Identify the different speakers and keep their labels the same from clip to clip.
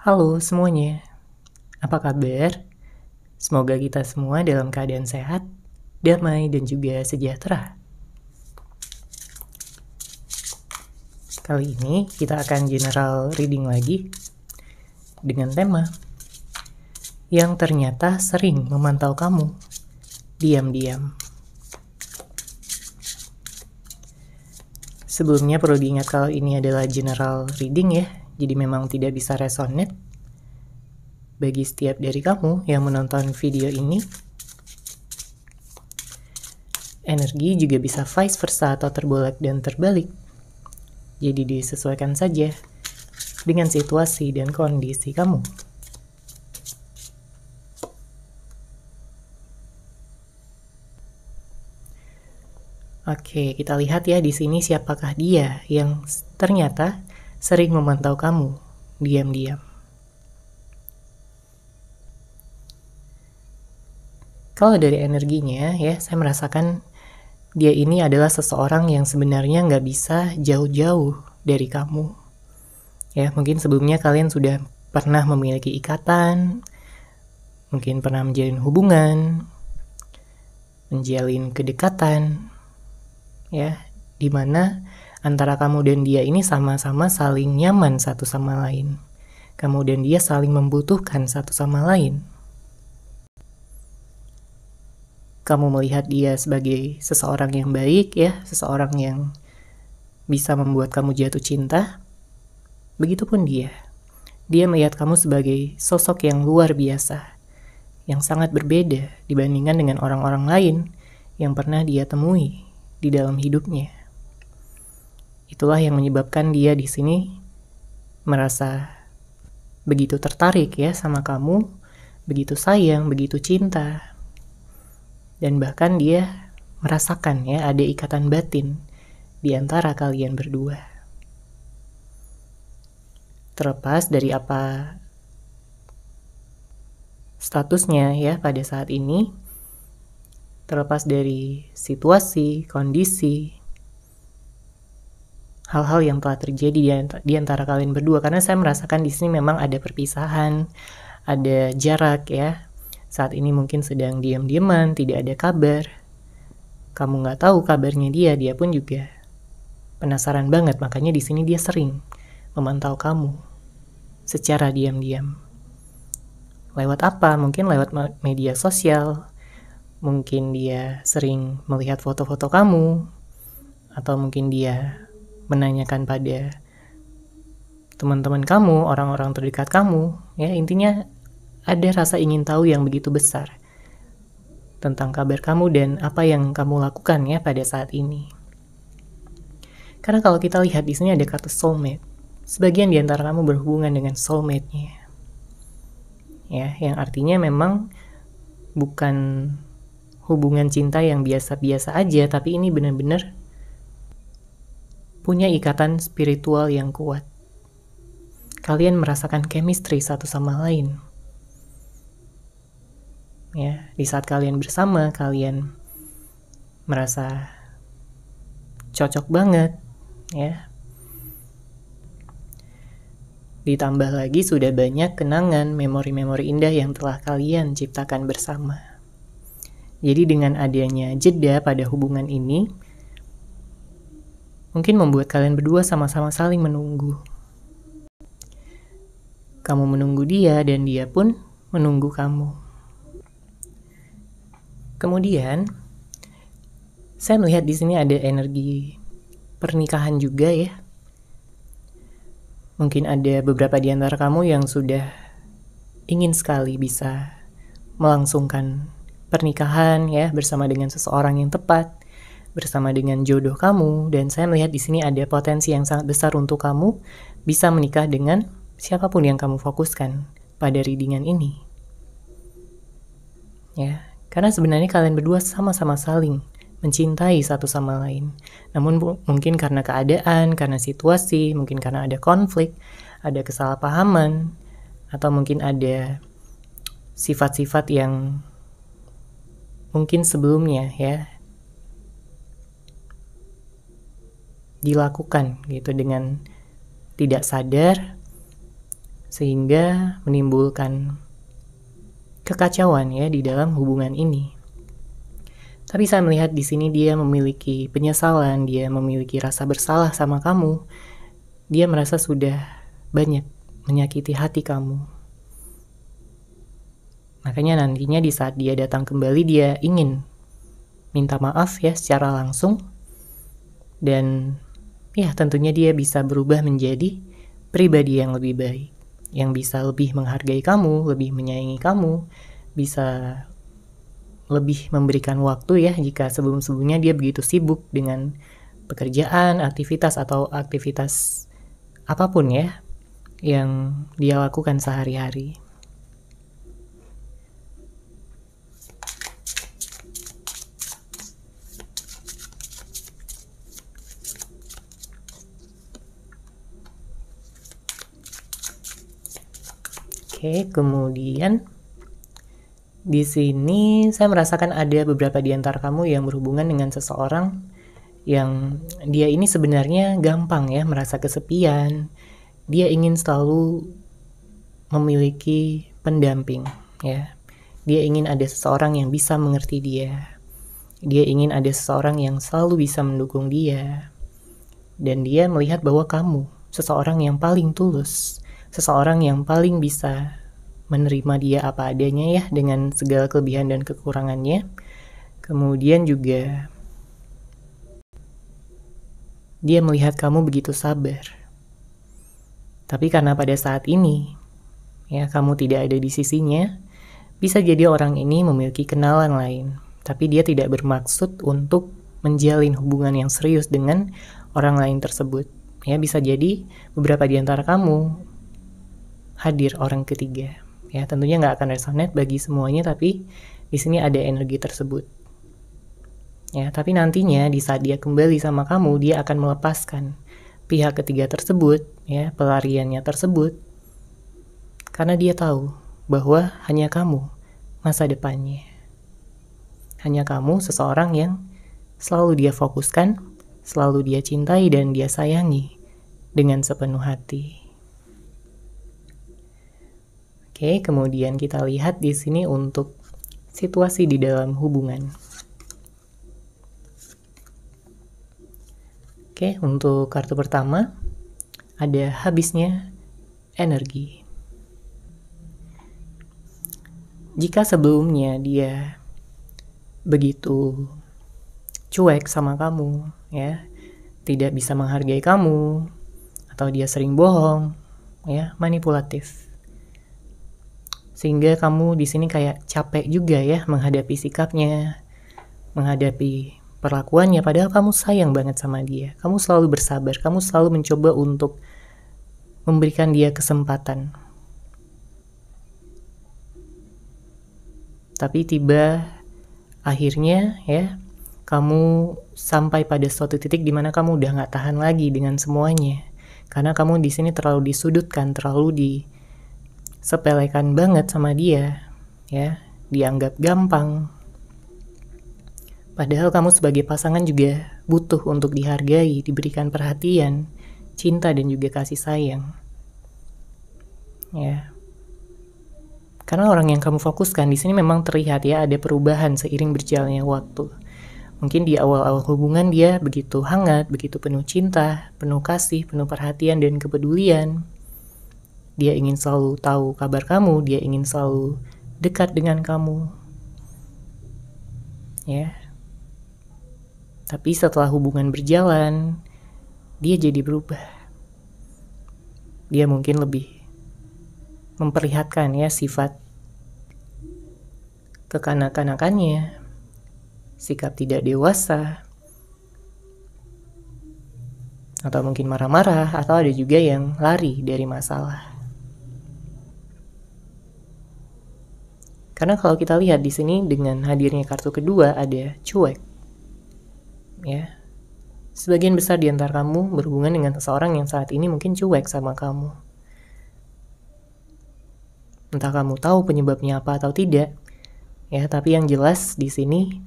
Speaker 1: Halo semuanya, apa kabar? Semoga kita semua dalam keadaan sehat, damai, dan juga sejahtera. Kali ini kita akan general reading lagi dengan tema yang ternyata sering memantau kamu diam-diam. Sebelumnya perlu diingat kalau ini adalah general reading ya, jadi memang tidak bisa resonate bagi setiap dari kamu yang menonton video ini. Energi juga bisa vice versa atau terbolak dan terbalik. Jadi disesuaikan saja dengan situasi dan kondisi kamu. Oke, kita lihat ya di sini siapakah dia yang ternyata sering memantau kamu diam-diam. Kalau dari energinya ya, saya merasakan dia ini adalah seseorang yang sebenarnya nggak bisa jauh-jauh dari kamu. Ya, mungkin sebelumnya kalian sudah pernah memiliki ikatan, mungkin pernah menjalin hubungan, menjalin kedekatan, ya, dimana antara kamu dan dia ini sama-sama saling nyaman satu sama lain. Kamu dan dia saling membutuhkan satu sama lain. Kamu melihat dia sebagai seseorang yang baik ya, seseorang yang bisa membuat kamu jatuh cinta. Begitupun dia. Dia melihat kamu sebagai sosok yang luar biasa, yang sangat berbeda dibandingkan dengan orang-orang lain yang pernah dia temui di dalam hidupnya. Itulah yang menyebabkan dia di sini merasa begitu tertarik ya sama kamu, begitu sayang, begitu cinta. Dan bahkan dia merasakan ya ada ikatan batin di antara kalian berdua. Terlepas dari apa statusnya ya pada saat ini, terlepas dari situasi, kondisi, hal-hal yang telah terjadi di antara kalian berdua, karena saya merasakan di sini memang ada perpisahan, ada jarak ya. Saat ini mungkin sedang diam-diaman, tidak ada kabar. Kamu nggak tahu kabarnya dia pun juga penasaran banget, makanya di sini dia sering memantau kamu secara diam-diam. Lewat apa? Mungkin lewat media sosial, mungkin dia sering melihat foto-foto kamu, atau mungkin dia menanyakan pada teman-teman kamu, orang-orang terdekat kamu, ya intinya ada rasa ingin tahu yang begitu besar tentang kabar kamu dan apa yang kamu lakukan ya pada saat ini. Karena kalau kita lihat di sini ada kata soulmate. Sebagian di antara kamu berhubungan dengan soulmate-nya. Ya, yang artinya memang bukan hubungan cinta yang biasa-biasa aja, tapi ini benar-benar punya ikatan spiritual yang kuat. Kalian merasakan chemistry satu sama lain. Ya, di saat kalian bersama, kalian merasa cocok banget, ya. Ditambah lagi sudah banyak kenangan, memori-memori indah yang telah kalian ciptakan bersama. Jadi dengan adanya jeda pada hubungan ini, mungkin membuat kalian berdua sama-sama saling menunggu. Kamu menunggu dia dan dia pun menunggu kamu. Kemudian, saya melihat di sini ada energi pernikahan juga ya. Mungkin ada beberapa di antara kamu yang sudah ingin sekali bisa melangsungkan pernikahan ya bersama dengan seseorang yang tepat, bersama dengan jodoh kamu, dan saya melihat di sini ada potensi yang sangat besar untuk kamu bisa menikah dengan siapapun yang kamu fokuskan pada readingan ini. Ya, karena sebenarnya kalian berdua sama-sama saling mencintai satu sama lain. Namun mungkin karena keadaan, karena situasi, mungkin karena ada konflik, ada kesalahpahaman, atau mungkin ada sifat-sifat yang mungkin sebelumnya ya dilakukan gitu dengan tidak sadar, sehingga menimbulkan kekacauan ya di dalam hubungan ini. Tapi saya melihat di sini dia memiliki penyesalan, dia memiliki rasa bersalah sama kamu. Dia merasa sudah banyak menyakiti hati kamu. Makanya nantinya di saat dia datang kembali, dia ingin minta maaf ya secara langsung. Dan ya tentunya dia bisa berubah menjadi pribadi yang lebih baik, yang bisa lebih menghargai kamu, lebih menyayangi kamu, bisa lebih memberikan waktu ya jika sebelum-sebelumnya dia begitu sibuk dengan pekerjaan, aktivitas atau aktivitas apapun ya yang dia lakukan sehari-hari. Oke, kemudian di sini saya merasakan ada beberapa di antara kamu yang berhubungan dengan seseorang yang dia ini sebenarnya gampang ya merasa kesepian. Dia ingin selalu memiliki pendamping ya. Dia ingin ada seseorang yang bisa mengerti dia. Dia ingin ada seseorang yang selalu bisa mendukung dia. Dan dia melihat bahwa kamu seseorang yang paling tulus, seseorang yang paling bisa menerima dia apa adanya ya dengan segala kelebihan dan kekurangannya. Kemudian juga dia melihat kamu begitu sabar. Tapi karena pada saat ini ya kamu tidak ada di sisinya, bisa jadi orang ini memiliki kenalan lain, tapi dia tidak bermaksud untuk menjalin hubungan yang serius dengan orang lain tersebut. Ya, bisa jadi beberapa di antara kamu hadir orang ketiga. Ya, tentunya nggak akan resonate bagi semuanya, tapi di sini ada energi tersebut. Ya, tapi nantinya di saat dia kembali sama kamu, dia akan melepaskan pihak ketiga tersebut, ya, pelariannya tersebut, karena dia tahu bahwa hanya kamu masa depannya. Hanya kamu seseorang yang selalu dia fokuskan, selalu dia cintai dan dia sayangi dengan sepenuh hati. Oke, kemudian kita lihat di sini untuk situasi di dalam hubungan. Oke, untuk kartu pertama ada habisnya energi. Jika sebelumnya dia begitu cuek sama kamu, ya, tidak bisa menghargai kamu, atau dia sering bohong, ya, manipulatif, sehingga kamu di sini kayak capek juga ya menghadapi sikapnya, menghadapi perlakuannya, padahal kamu sayang banget sama dia. Kamu selalu bersabar, kamu selalu mencoba untuk memberikan dia kesempatan. Tapi tiba akhirnya ya, kamu sampai pada suatu titik di mana kamu udah gak tahan lagi dengan semuanya. Karena kamu di sini terlalu disudutkan, terlalu disepelekan banget sama dia, ya, dianggap gampang. Padahal kamu sebagai pasangan juga butuh untuk dihargai, diberikan perhatian, cinta dan juga kasih sayang. Ya. Karena orang yang kamu fokuskan di sini memang terlihat ya ada perubahan seiring berjalannya waktu. Mungkin di awal-awal hubungan dia begitu hangat, begitu penuh cinta, penuh kasih, penuh perhatian dan kepedulian. Dia ingin selalu tahu kabar kamu, dia ingin selalu dekat dengan kamu. Ya. Tapi setelah hubungan berjalan, dia jadi berubah. Dia mungkin lebih memperlihatkan ya sifat kekanak-kanakannya, sikap tidak dewasa, atau mungkin marah-marah, atau ada juga yang lari dari masalah. Karena kalau kita lihat di sini dengan hadirnya kartu kedua ada cuek. Ya, sebagian besar di antara kamu berhubungan dengan seseorang yang saat ini mungkin cuek sama kamu. Entah kamu tahu penyebabnya apa atau tidak, ya. Tapi yang jelas di sini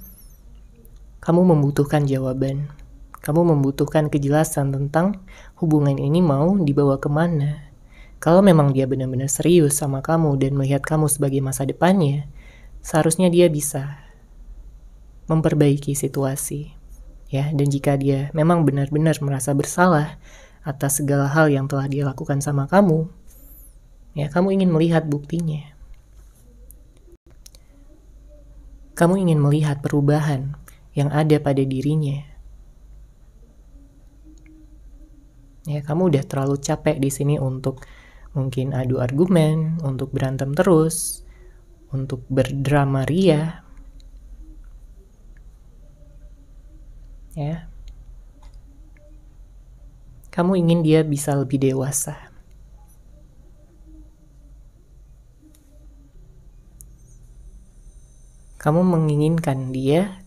Speaker 1: kamu membutuhkan jawaban. Kamu membutuhkan kejelasan tentang hubungan ini mau dibawa kemana. Kalau memang dia benar-benar serius sama kamu dan melihat kamu sebagai masa depannya, seharusnya dia bisa memperbaiki situasi. Ya, dan jika dia memang benar-benar merasa bersalah atas segala hal yang telah dia lakukan sama kamu, ya kamu ingin melihat buktinya. Kamu ingin melihat perubahan yang ada pada dirinya. Ya, kamu udah terlalu capek di sini untuk mungkin adu argumen, untuk berantem terus, untuk berdrama ria. Ya. Kamu ingin dia bisa lebih dewasa. Kamu menginginkan dia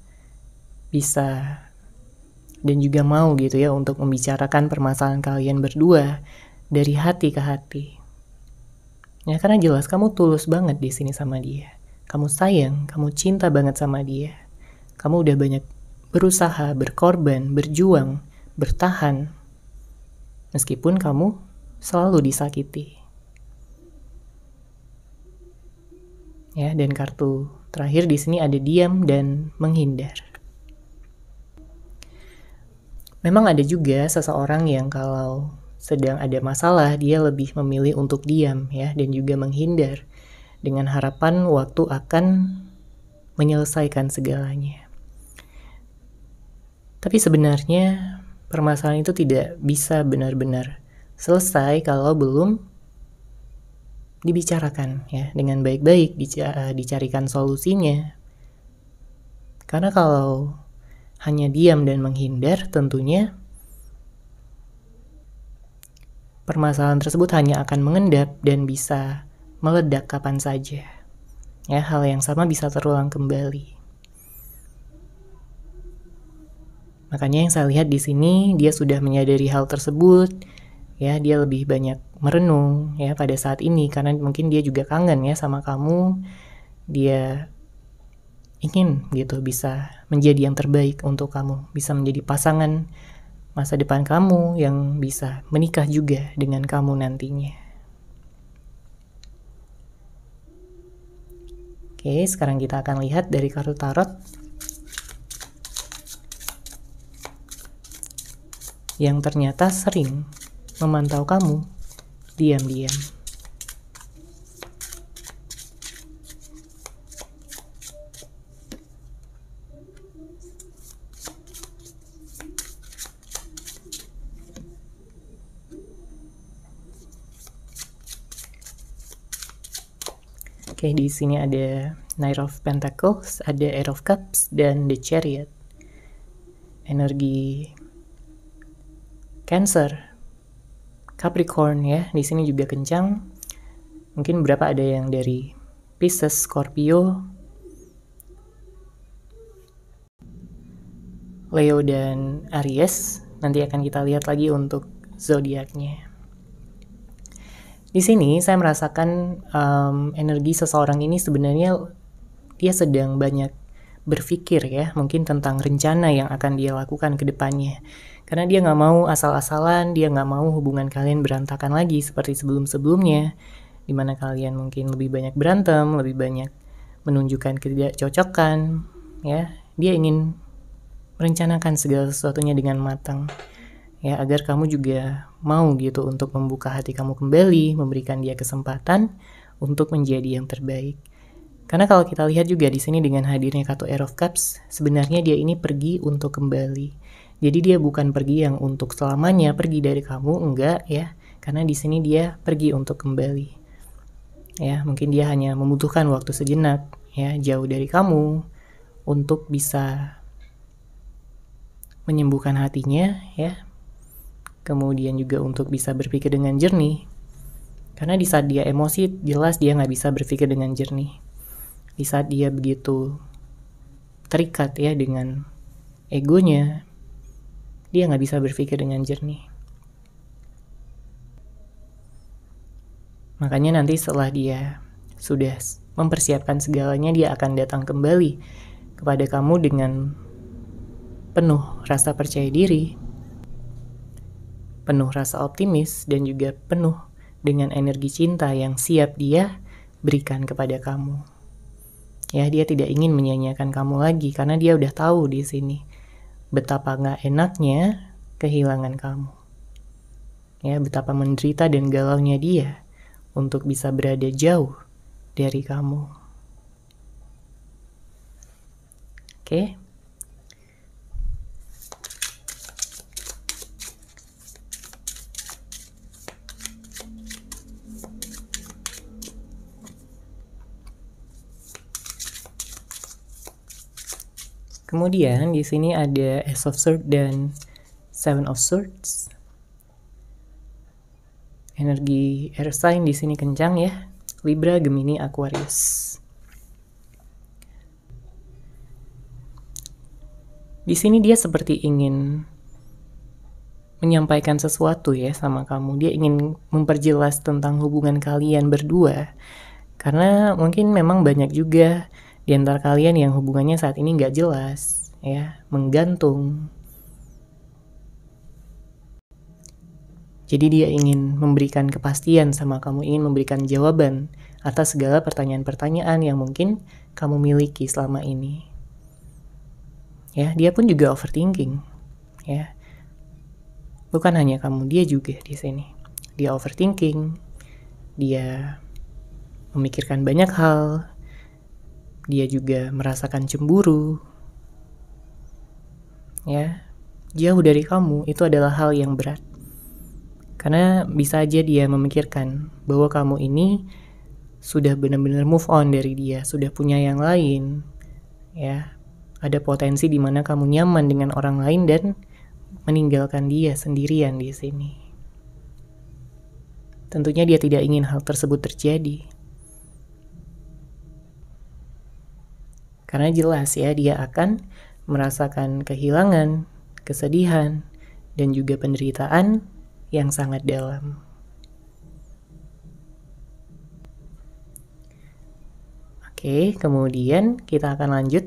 Speaker 1: bisa dan juga mau gitu ya untuk membicarakan permasalahan kalian berdua dari hati ke hati. Ya, karena jelas kamu tulus banget di sini sama dia. Kamu sayang, kamu cinta banget sama dia. Kamu udah banyak berusaha, berkorban, berjuang, bertahan. Meskipun kamu selalu disakiti. Ya, dan kartu terakhir di sini ada diam dan menghindar. Memang ada juga seseorang yang kalau sedang ada masalah, dia lebih memilih untuk diam ya, dan juga menghindar dengan harapan waktu akan menyelesaikan segalanya. Tapi sebenarnya permasalahan itu tidak bisa benar-benar selesai kalau belum dibicarakan ya dengan baik-baik, dicarikan solusinya. Karena kalau hanya diam dan menghindar, tentunya permasalahan tersebut hanya akan mengendap dan bisa meledak kapan saja. Ya, hal yang sama bisa terulang kembali. Makanya yang saya lihat di sini, dia sudah menyadari hal tersebut. Ya, dia lebih banyak merenung ya pada saat ini karena mungkin dia juga kangen ya sama kamu. Dia ingin gitu bisa menjadi yang terbaik untuk kamu, bisa menjadi pasangan masa depan kamu yang bisa menikah juga dengan kamu nantinya. Oke, sekarang kita akan lihat dari kartu tarot yang ternyata sering memantau kamu diam-diam. Oke, di sini ada Knight of Pentacles, ada Eight of Cups, dan The Chariot. Energi Cancer, Capricorn ya, di sini juga kencang. Mungkin berapa ada yang dari Pisces, Scorpio, Leo, dan Aries. Nanti akan kita lihat lagi untuk zodiaknya. Di sini saya merasakan energi seseorang ini sebenarnya dia sedang banyak berpikir ya, mungkin tentang rencana yang akan dia lakukan ke depannya. Karena dia nggak mau asal-asalan, dia nggak mau hubungan kalian berantakan lagi seperti sebelum-sebelumnya, dimana kalian mungkin lebih banyak berantem, lebih banyak menunjukkan ketidakcocokan, ya. Dia ingin merencanakan segala sesuatunya dengan matang. Ya, agar kamu juga mau gitu untuk membuka hati kamu kembali, memberikan dia kesempatan untuk menjadi yang terbaik. Karena kalau kita lihat juga di sini dengan hadirnya kartu Eight of Cups, sebenarnya dia ini pergi untuk kembali. Jadi dia bukan pergi yang untuk selamanya pergi dari kamu, enggak ya. Karena di sini dia pergi untuk kembali. Ya, mungkin dia hanya membutuhkan waktu sejenak ya, jauh dari kamu untuk bisa menyembuhkan hatinya ya. Kemudian juga untuk bisa berpikir dengan jernih. Karena di saat dia emosi, jelas dia nggak bisa berpikir dengan jernih. Di saat dia begitu terikat ya dengan egonya, dia nggak bisa berpikir dengan jernih. Makanya nanti setelah dia sudah mempersiapkan segalanya, dia akan datang kembali kepada kamu dengan penuh rasa percaya diri, penuh rasa optimis, dan juga penuh dengan energi cinta yang siap dia berikan kepada kamu. Ya, dia tidak ingin menyia-nyiakan kamu lagi karena dia udah tahu di sini betapa gak enaknya kehilangan kamu. Ya, betapa menderita dan galaunya dia untuk bisa berada jauh dari kamu. Oke. Kemudian di sini ada Ace of Swords dan Seven of Swords. Energi air sign di sini kencang ya. Libra, Gemini, Aquarius. Di sini dia seperti ingin menyampaikan sesuatu ya sama kamu. Dia ingin memperjelas tentang hubungan kalian berdua. Karena mungkin memang banyak juga di antara kalian yang hubungannya saat ini nggak jelas, ya, menggantung. Jadi dia ingin memberikan kepastian sama kamu, ingin memberikan jawaban atas segala pertanyaan-pertanyaan yang mungkin kamu miliki selama ini. Ya, dia pun juga overthinking, ya. Bukan hanya kamu, dia juga di sini. Dia overthinking, dia memikirkan banyak hal, dia juga merasakan cemburu. Ya, jauh dari kamu itu adalah hal yang berat. Karena bisa aja dia memikirkan bahwa kamu ini sudah benar-benar move on dari dia, sudah punya yang lain. Ya, ada potensi di mana kamu nyaman dengan orang lain dan meninggalkan dia sendirian di sini. Tentunya dia tidak ingin hal tersebut terjadi. Karena jelas ya, dia akan merasakan kehilangan, kesedihan, dan juga penderitaan yang sangat dalam. Oke, kemudian kita akan lanjut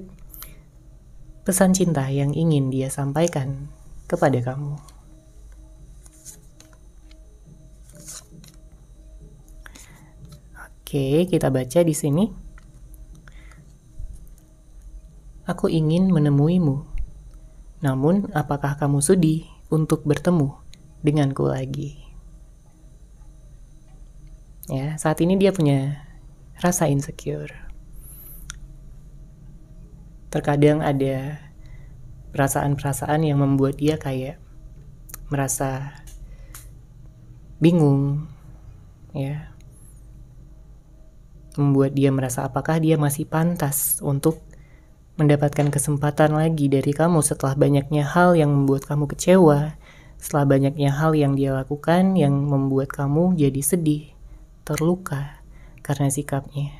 Speaker 1: pesan cinta yang ingin dia sampaikan kepada kamu. Oke, kita baca di sini. Aku ingin menemuimu. Namun, apakah kamu sudi untuk bertemu denganku lagi? Ya, saat ini dia punya rasa insecure. Terkadang ada perasaan-perasaan yang membuat dia kayak merasa bingung, ya. Membuat dia merasa apakah dia masih pantas untuk mendapatkan kesempatan lagi dari kamu setelah banyaknya hal yang membuat kamu kecewa, setelah banyaknya hal yang dia lakukan yang membuat kamu jadi sedih, terluka karena sikapnya.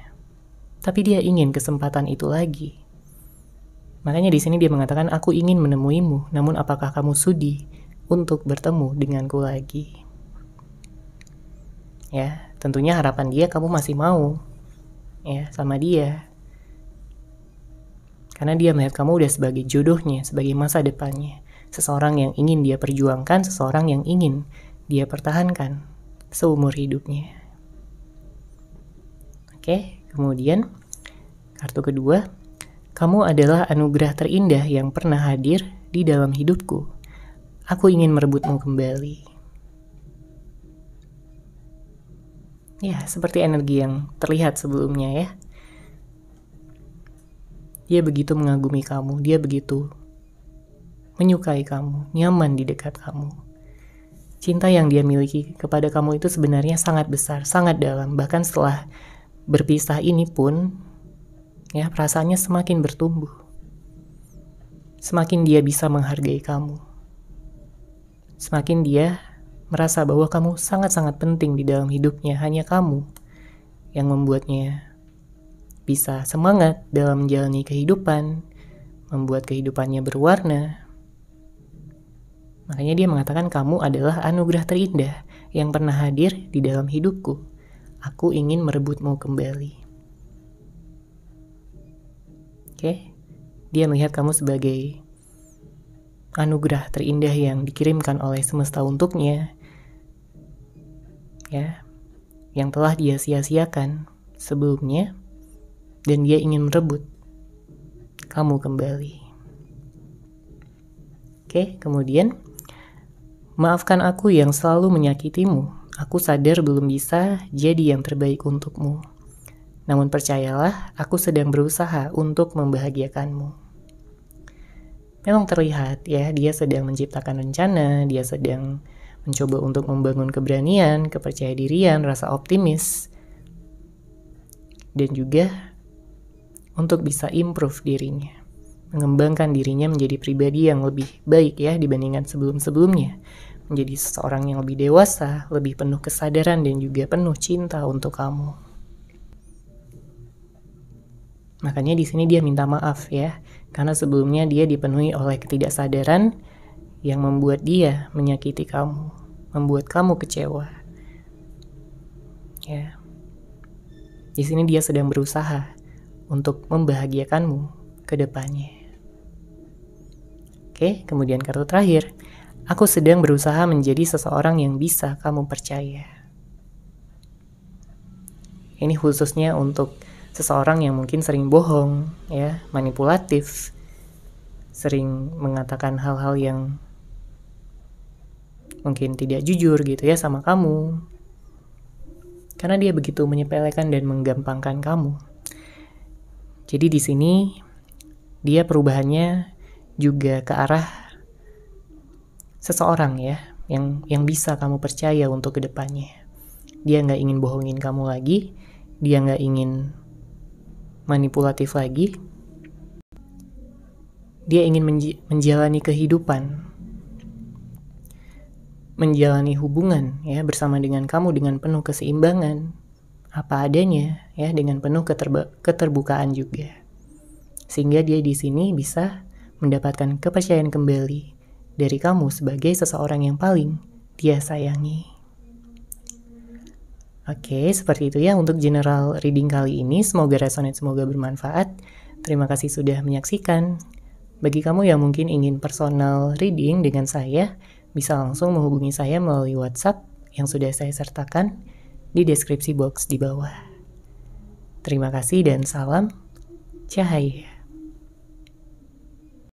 Speaker 1: Tapi dia ingin kesempatan itu lagi. Makanya di sini dia mengatakan, aku ingin menemuimu, namun apakah kamu sudi untuk bertemu denganku lagi? Ya, tentunya harapan dia kamu masih mau ya sama dia. Karena dia melihat kamu udah sebagai jodohnya, sebagai masa depannya. Seseorang yang ingin dia perjuangkan, seseorang yang ingin dia pertahankan seumur hidupnya. Oke, kemudian kartu kedua, kamu adalah anugerah terindah yang pernah hadir di dalam hidupku. Aku ingin merebutmu kembali. Ya, seperti energi yang terlihat sebelumnya ya. Dia begitu mengagumi kamu, dia begitu menyukai kamu, nyaman di dekat kamu. Cinta yang dia miliki kepada kamu itu sebenarnya sangat besar, sangat dalam. Bahkan setelah berpisah ini pun, ya, perasaannya semakin bertumbuh. Semakin dia bisa menghargai kamu. Semakin dia merasa bahwa kamu sangat-sangat penting di dalam hidupnya. Hanya kamu yang membuatnya bisa semangat dalam menjalani kehidupan, membuat kehidupannya berwarna. Makanya dia mengatakan kamu adalah anugerah terindah yang pernah hadir di dalam hidupku. Aku ingin merebutmu kembali. Oke, dia melihat kamu sebagai anugerah terindah yang dikirimkan oleh semesta untuknya. Ya, yang telah dia sia-siakan sebelumnya, dan dia ingin merebut kamu kembali. Oke, kemudian, maafkan aku yang selalu menyakitimu. Aku sadar belum bisa jadi yang terbaik untukmu. Namun percayalah, aku sedang berusaha untuk membahagiakanmu. Memang terlihat ya, dia sedang menciptakan rencana, dia sedang mencoba untuk membangun keberanian, kepercayaan-dirian, rasa optimis, dan juga untuk bisa improve dirinya, mengembangkan dirinya menjadi pribadi yang lebih baik ya dibandingkan sebelum-sebelumnya, menjadi seseorang yang lebih dewasa, lebih penuh kesadaran dan juga penuh cinta untuk kamu. Makanya di sini dia minta maaf ya, karena sebelumnya dia dipenuhi oleh ketidaksadaran yang membuat dia menyakiti kamu, membuat kamu kecewa. Ya. Di sini dia sedang berusaha untuk membahagiakanmu ke depannya. Oke, kemudian kartu terakhir. Aku sedang berusaha menjadi seseorang yang bisa kamu percaya. Ini khususnya untuk seseorang yang mungkin sering bohong, ya, manipulatif, sering mengatakan hal-hal yang mungkin tidak jujur gitu ya sama kamu. Karena dia begitu menyepelekan dan menggampangkan kamu. Jadi di sini dia perubahannya juga ke arah seseorang ya yang bisa kamu percaya untuk kedepannya. Dia nggak ingin bohongin kamu lagi, dia nggak ingin manipulatif lagi. Dia ingin menjalani kehidupan, menjalani hubungan ya bersama dengan kamu dengan penuh keseimbangan, apa adanya ya, dengan penuh keterbukaan juga. Sehingga dia di sini bisa mendapatkan kepercayaan kembali dari kamu sebagai seseorang yang paling dia sayangi. Oke, seperti itu ya untuk general reading kali ini. Semoga resonate, semoga bermanfaat. Terima kasih sudah menyaksikan. Bagi kamu yang mungkin ingin personal reading dengan saya, bisa langsung menghubungi saya melalui WhatsApp yang sudah saya sertakan di deskripsi box di bawah. Terima kasih dan salam cahaya.